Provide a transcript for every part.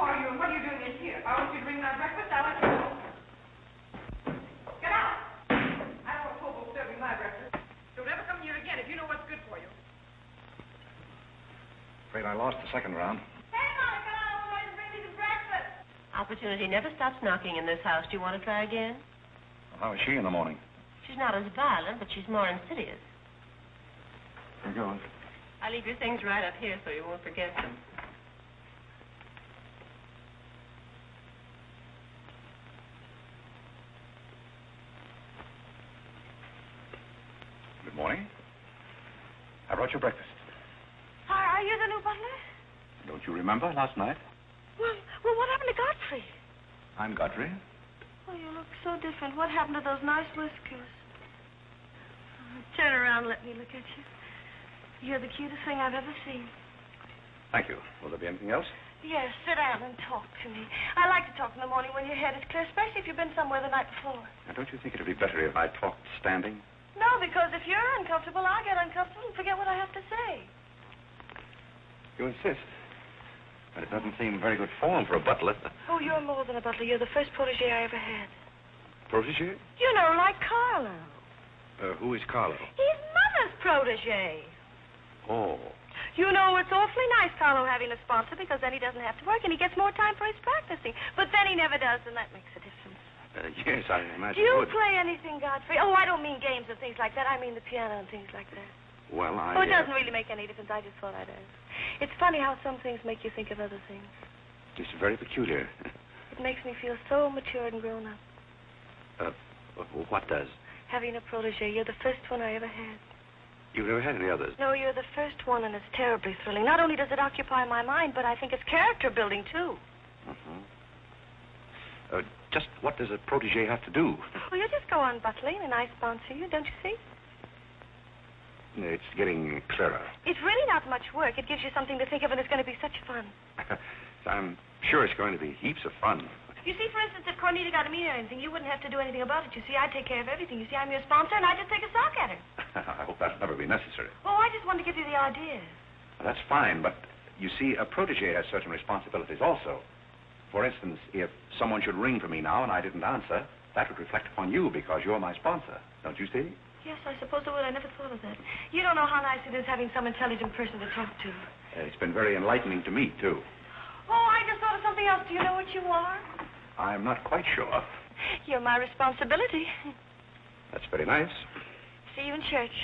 are you and what are you doing in here? If I want you to bring my breakfast, I'll let you know. Get out! I don't want Popo serving my breakfast. Don't ever come here again if you know what's good for you. Afraid I lost the second round. Hey, Monica, I want to bring me some breakfast. Opportunity never stops knocking in this house. Do you want to try again? Well, how is she in the morning? She's not as violent, but she's more insidious. Here goes. I'll leave your things right up here so you won't forget them. Good morning. I brought you breakfast. Are you the new butler? Don't you remember last night? Well, what happened to Godfrey? I'm Godfrey. Oh, you look so different. What happened to those nice whiskers? Turn around and let me look at you. You're the cutest thing I've ever seen. Thank you. Will there be anything else? Yes, sit down and talk to me. I like to talk in the morning when your head is clear, especially if you've been somewhere the night before. Now, don't you think it would be better if I talked standing? No, because if you're uncomfortable, I'll get uncomfortable and forget what I have to say. You insist. But it doesn't seem very good form for a butler. Oh, you're more than a butler. You're the first protege I ever had. Protege? You know, like Carlo. Who is Carlo? He's Mother's protege. Oh. You know, it's awfully nice, Carlo, having a sponsor, because then he doesn't have to work and he gets more time for his practicing. But then he never does, and that makes a difference. Yes, I imagine Do you it would. play anything, Godfrey? Oh, I don't mean games and things like that. I mean the piano and things like that. Well, Oh, it doesn't really make any difference. I just thought I'd ask. It's funny how some things make you think of other things. It's very peculiar. It makes me feel so mature and grown up. What does? Having a protege. You're the first one I ever had. You've never had any others? No, you're the first one, and it's terribly thrilling. Not only does it occupy my mind, but I think it's character building, too. Just what does a protege have to do? Well, you just go on butling, and I sponsor you, don't you see? It's getting clearer. It's really not much work. It gives you something to think of, and it's going to be such fun. I'm sure it's going to be heaps of fun. You see, for instance, if Cornita got a meet or anything, you wouldn't have to do anything about it. You see, I take care of everything. You see, I'm your sponsor, and I just take a sock at her. I hope that'll never be necessary. Oh, I just wanted to give you the idea. That's fine, but you see, a protege has certain responsibilities also. For instance, if someone should ring for me now and I didn't answer, that would reflect upon you because you're my sponsor. Don't you see? Yes, I suppose it would. I never thought of that. You don't know how nice it is having some intelligent person to talk to. It's been very enlightening to me, too. Oh, I just thought of something else. Do you know what you are? I'm not quite sure. You're my responsibility. That's very nice. See you in church.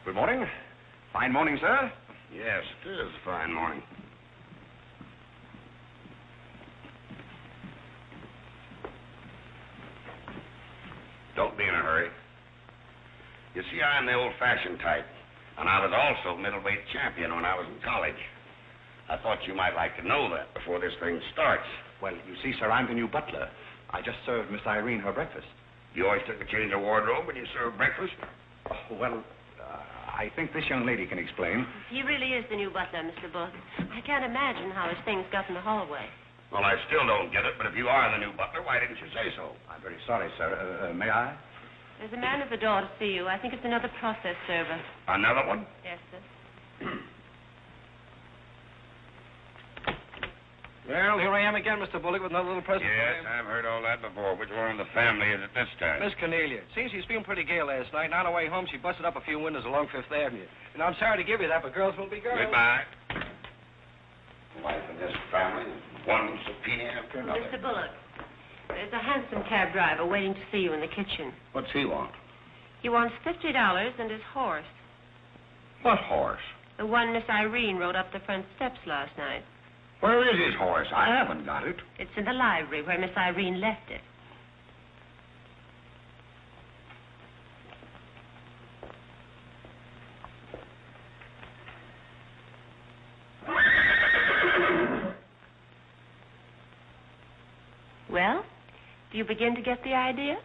Good morning. Fine morning, sir. Yes, it is a fine morning. Don't be in a hurry. You see, I'm the old-fashioned type, and I was also middleweight champion when I was in college. I thought you might like to know that before this thing starts. Well, you see, sir, I'm the new butler. I just served Miss Irene her breakfast. You always took a change of wardrobe when you served breakfast? Oh, well, I think this young lady can explain. He really is the new butler, Mr. Bullock. I can't imagine how his things got in the hallway. Well, I still don't get it, but if you are the new butler, why didn't you say so? I'm very sorry, sir. May I? There's a man at the door to see you. I think it's another process server. Another one? Yes, sir. Well, here I am again, Mr. Bullock, with another little present for Yes, you. I've heard all that before. Which one of the family is it this time? Miss Cornelia. Seems she's feeling pretty gay last night, and on her way home, she busted up a few windows along Fifth Avenue. And I'm sorry to give you that, but girls will be girls. Goodbye. Wife in this family, one subpoena after another. Mr. Bullock, there's a hansom cab driver waiting to see you in the kitchen. What's he want? He wants $50 and his horse. What horse? The one Miss Irene rode up the front steps last night. Where is his horse? I haven't got it. It's in the library where Miss Irene left it. Well, do you begin to get the idea?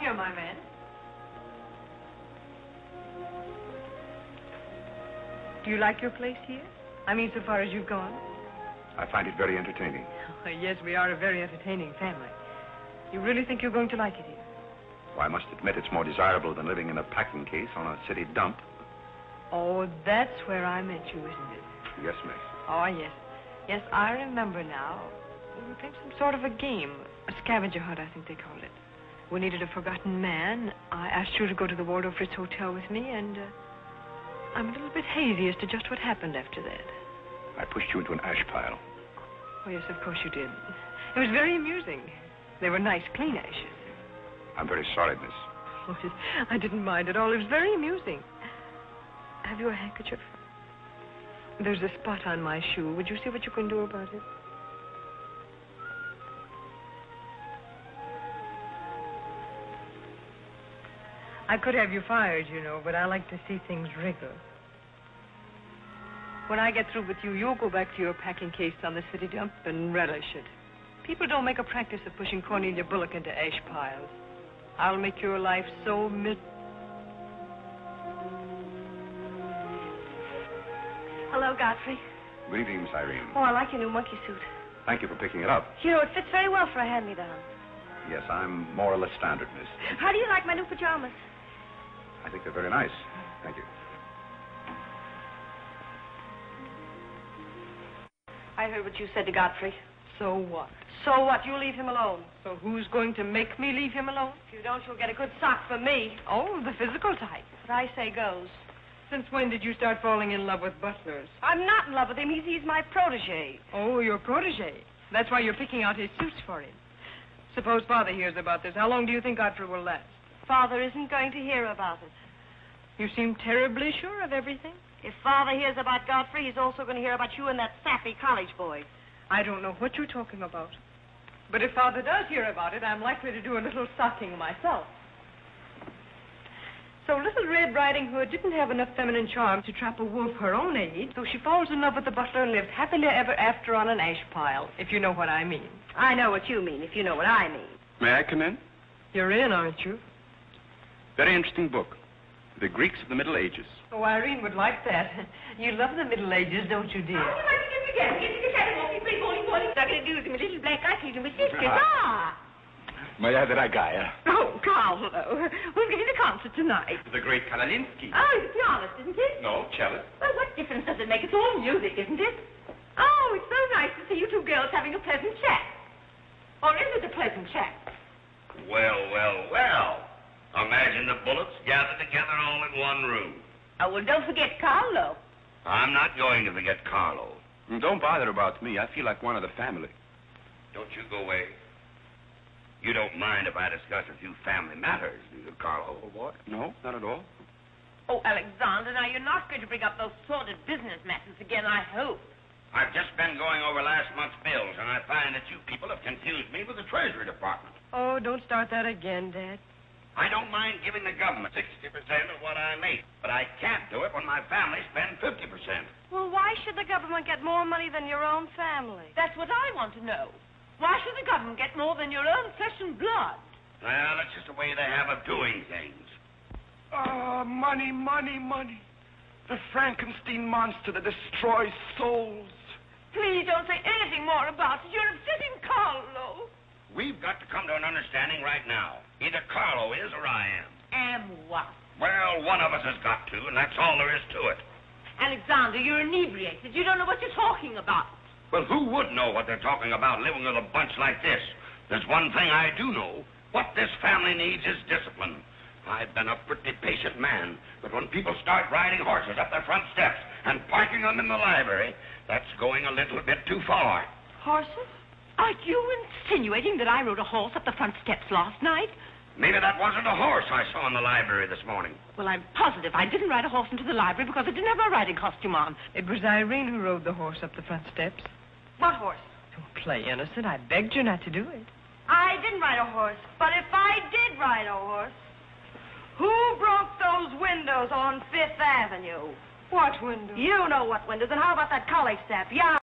here, my man. Do you like your place here? I mean, so far as you've gone? I find it very entertaining. Oh, yes, we are a very entertaining family. You really think you're going to like it here? Well, I must admit it's more desirable than living in a packing case on a city dump. Oh, that's where I met you, isn't it? Yes, miss. Oh, yes. Yes, I remember now. We were playing some sort of a game. A scavenger hunt, I think they called it. We needed a forgotten man. I asked you to go to the Waldorf Ritz Hotel with me, and I'm a little bit hazy as to just what happened after that. I pushed you into an ash pile. Oh, yes, of course you did. It was very amusing. They were nice, clean ashes. I'm very sorry, miss. Oh, I didn't mind at all. It was very amusing. Have you a handkerchief? There's a spot on my shoe. Would you see what you can do about it? I could have you fired, you know, but I like to see things wriggle. When I get through with you, you'll go back to your packing case on the city dump and relish it. People don't make a practice of pushing Cornelia Bullock into ash piles. I'll make your life so Hello, Godfrey. Good evening, Miss Irene. Oh, I like your new monkey suit. Thank you for picking it up. You know, it fits very well for a hand-me-down. Yes, I'm more or less standard, miss. How do you like my new pajamas? I think they're very nice. Thank you. I heard what you said to Godfrey. So what? So what? You leave him alone. So who's going to make me leave him alone? If you don't, you'll get a good sock from me. Oh, the physical type. What I say goes. Since when did you start falling in love with butlers? I'm not in love with him. He's my protege. Oh, your protege. That's why you're picking out his suits for him. Suppose Father hears about this. How long do you think Godfrey will last? Father isn't going to hear about it. You seem terribly sure of everything. If Father hears about Godfrey, he's also going to hear about you and that sappy college boy. I don't know what you're talking about. But if Father does hear about it, I'm likely to do a little socking myself. So Little Red Riding Hood didn't have enough feminine charm to trap a wolf her own age, so she falls in love with the butler and lives happily ever after on an ash pile, if you know what I mean. I know what you mean, if you know what I mean. May I come in? You're in, aren't you? Very interesting book. The Greeks of the Middle Ages. Oh, Irene would like that. You love the Middle Ages, don't you, dear? Oh, my goodness, again. Get the shadow off. He's bowling. I'm going to do some little black eye with sisters. Moja dragaya. Oh, Carlo. Who's getting the concert tonight? The great Kalalinsky. Oh, he's a pianist, isn't he? No, cellist. Well, what difference does it make? It's all music, isn't it? Oh, it's so nice to see you two girls having a pleasant chat. Or is it a pleasant chat? Well, well, well. Imagine the Bullocks gathered together all in one room. Oh, well, don't forget Carlo. I'm not going to forget Carlo. Don't bother about me. I feel like one of the family. Don't you go away. You don't mind if I discuss a few family matters, do you, Carlo? What? No, not at all. Oh, Alexander, now you're not going to bring up those sordid business matters again, I hope. I've just been going over last month's bills, and I find that you people have confused me with the Treasury Department. Oh, don't start that again, Dad. I don't mind giving the government 60% of what I make, but I can't do it when my family spends 50%. Well, why should the government get more money than your own family? That's what I want to know. Why should the government get more than your own flesh and blood? Well, that's just the way they have of doing things. Money, money, money. The Frankenstein monster that destroys souls. Please don't say anything more about it. You're upsetting Carlo. We've got to come to an understanding right now. Either Carlo is or I am. Am what? Well, one of us has got to, and that's all there is to it. Alexander, you're inebriated. You don't know what you're talking about. Well, who would know what they're talking about living with a bunch like this? There's one thing I do know. What this family needs is discipline. I've been a pretty patient man, but when people start riding horses up their front steps and parking them in the library, that's going a little bit too far. Horses? Are you insinuating that I rode a horse up the front steps last night? Maybe that wasn't a horse I saw in the library this morning. Well, I'm positive I didn't ride a horse into the library because I didn't have my riding costume on. It was Irene who rode the horse up the front steps. What horse? Don't play innocent. I begged you not to do it. I didn't ride a horse. But if I did ride a horse, who broke those windows on Fifth Avenue? What window? You know what windows, and how about that college staff? Yeah.